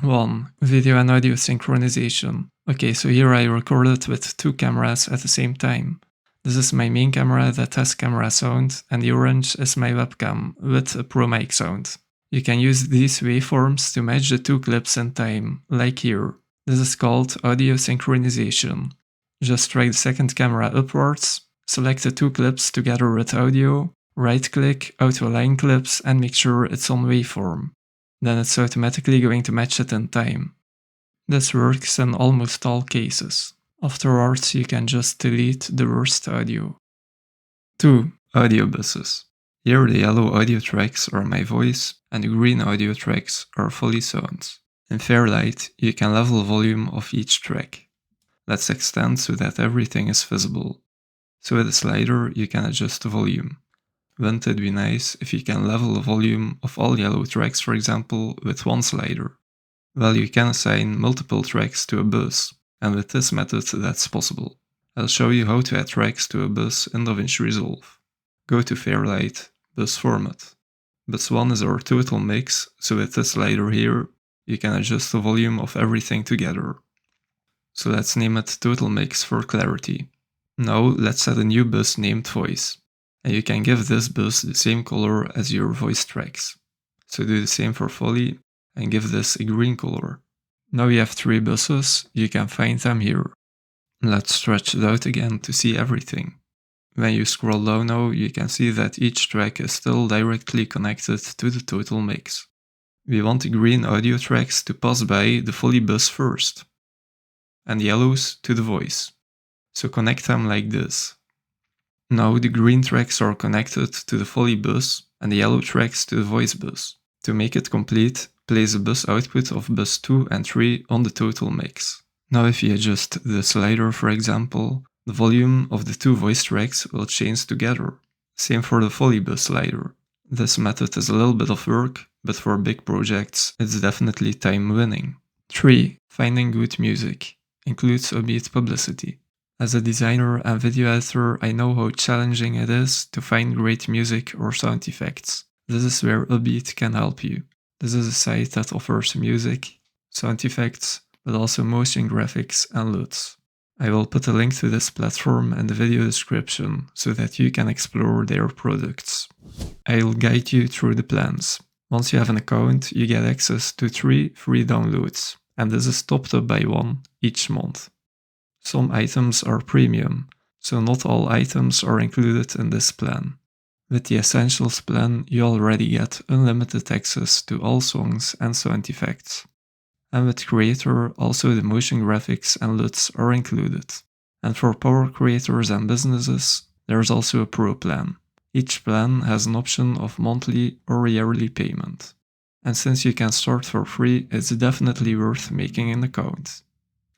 1. Video and audio synchronization. Okay, so here I recorded with two cameras at the same time. This is my main camera that has camera sound, and the orange is my webcam with a Pro Mic sound. You can use these waveforms to match the two clips in time, like here. This is called audio synchronization. Just drag the second camera upwards, select the two clips together with audio, right-click, auto-align clips, and make sure it's on waveform. Then it's automatically going to match it in time. This works in almost all cases. Afterwards, you can just delete the worst audio. 2. Audio buses. Here the yellow audio tracks are my voice, and the green audio tracks are Foley sounds. In Fairlight, you can level the volume of each track. Let's extend so that everything is visible. So with a slider, you can adjust the volume. Wouldn't it be nice if you can level the volume of all yellow tracks, for example, with one slider? Well, you can assign multiple tracks to a bus, and with this method that's possible. I'll show you how to add tracks to a bus in DaVinci Resolve. Go to Fairlight, Bus Format. Bus 1 is our total mix, so with this slider here, you can adjust the volume of everything together. So let's name it Total Mix for clarity. Now let's add a new bus named Voice. And you can give this bus the same color as your voice tracks. So do the same for Foley and give this a green color. Now you have 3 buses, you can find them here. Let's stretch it out again to see everything. When you scroll down now, you can see that each track is still directly connected to the total mix. We want the green audio tracks to pass by the Foley bus first, and the yellows to the voice. So connect them like this. Now the green tracks are connected to the Foley bus and the yellow tracks to the voice bus. To make it complete, place the bus output of bus 2 and 3 on the total mix. Now if you adjust the slider, for example, the volume of the 2 voice tracks will change together. Same for the Foley bus slider. This method is a little bit of work, but for big projects it's definitely time winning. 3. Finding good music. Includes Uppbeat Publicity. As a designer and video editor, I know how challenging it is to find great music or sound effects. This is where Uppbeat can help you. This is a site that offers music, sound effects, but also motion graphics and LUTs. I will put a link to this platform in the video description so that you can explore their products. I'll guide you through the plans. Once you have an account, you get access to 3 free downloads, and this is topped up by 1 each month. Some items are premium, so not all items are included in this plan. With the Essentials plan, you already get unlimited access to all songs and sound effects. And with Creator, also the motion graphics and LUTs are included. And for power creators and businesses, there's also a Pro plan. Each plan has an option of monthly or yearly payment. And since you can start for free, it's definitely worth making an account.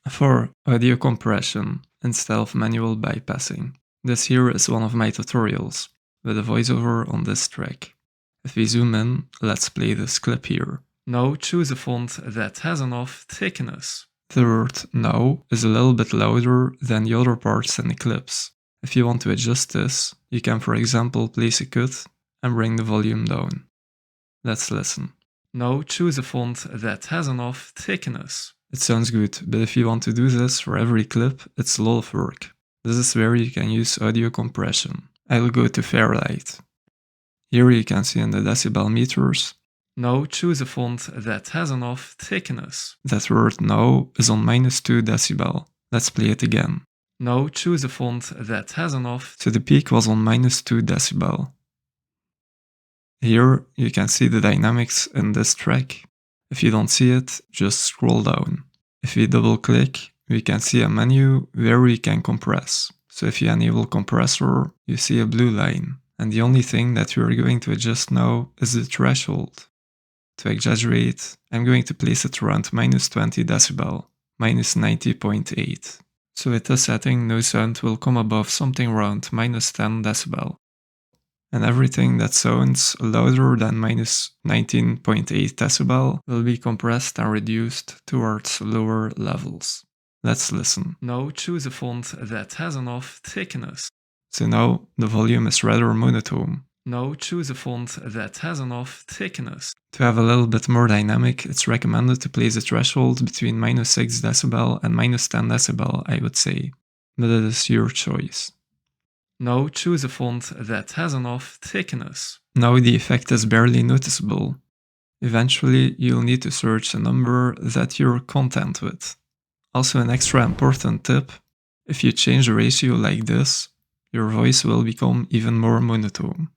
4. Audio compression instead of manual bypassing. This here is one of my tutorials, with a voiceover on this track. If we zoom in, let's play this clip here. Now choose a font that has enough thickness. The word now is a little bit louder than the other parts in the clips. If you want to adjust this, you can for example place a cut and bring the volume down. Let's listen. Now choose a font that has enough thickness. It sounds good, but if you want to do this for every clip, it's a lot of work. This is where you can use audio compression. I'll go to Fairlight. Here you can see in the decibel meters. Now choose a font that has enough thickness. That word now is on -2 decibel. Let's play it again. Now choose a font that has enough. So the peak was on -2 decibel. Here you can see the dynamics in this track. If you don't see it, just scroll down. If we double click, we can see a menu where we can compress. So if you enable compressor, you see a blue line. And the only thing that we are going to adjust now is the threshold. To exaggerate, I'm going to place it around -20 decibel, -90.8. So with this setting, no sound will come above something around -10 decibel. And everything that sounds louder than -19.8 decibel will be compressed and reduced towards lower levels. Let's listen. Now choose a font that has enough thickness. So now the volume is rather monotone. Now choose a font that has enough thickness. To have a little bit more dynamic, it's recommended to place a threshold between -6 dB and -10 dB, I would say, but it is your choice. Now choose a font that has enough thickness. Now the effect is barely noticeable. Eventually, you'll need to search a number that you're content with. Also, an extra important tip, if you change the ratio like this, your voice will become even more monotone.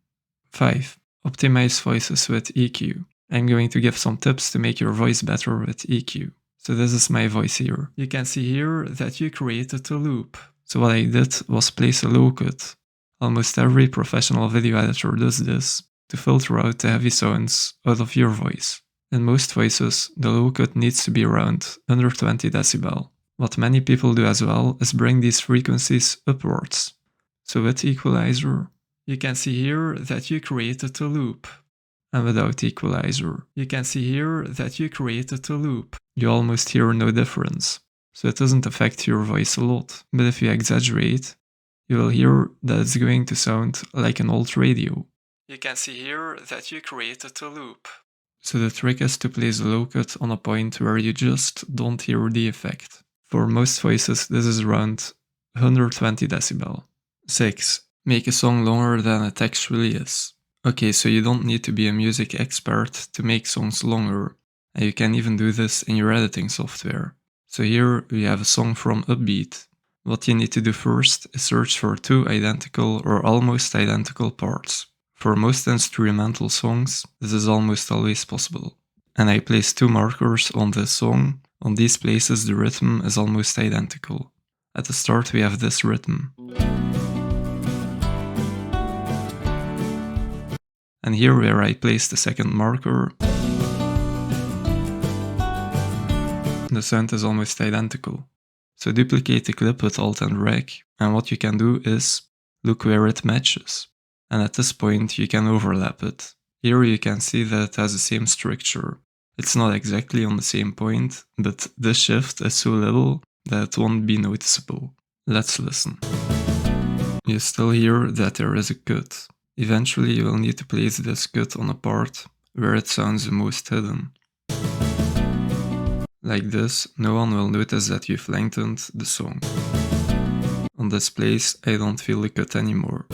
5. Optimize voices with EQ. I'm going to give some tips to make your voice better with EQ. So this is my voice here. You can see here that you created a loop. So what I did was place a low cut. Almost every professional video editor does this to filter out the heavy sounds out of your voice. In most voices, the low cut needs to be around under 20 dB. What many people do as well is bring these frequencies upwards. So with equalizer, you can see here that you created a loop. And without equalizer, you can see here that you created a loop. You almost hear no difference. So it doesn't affect your voice a lot. But if you exaggerate, you will hear that it's going to sound like an old radio. You can see here that you created a loop. So the trick is to place a low cut on a point where you just don't hear the effect. For most voices, this is around 120 dB. 6. Make a song longer than it actually is. Okay, so you don't need to be a music expert to make songs longer, and you can even do this in your editing software. So here we have a song from Uppbeat. What you need to do first is search for 2 identical or almost identical parts. For most instrumental songs, this is almost always possible. And I placed 2 markers on this song. On these places the rhythm is almost identical. At the start we have this rhythm. And here where I placed the second marker, the sound is almost identical. So duplicate the clip with Alt and Drag, and what you can do is look where it matches. And at this point you can overlap it. Here you can see that it has the same structure. It's not exactly on the same point, but this shift is so little that it won't be noticeable. Let's listen. You still hear that there is a cut. Eventually you will need to place this cut on a part where it sounds the most hidden. Like this, no one will notice that you've lengthened the song. On this place, I don't feel the cut anymore.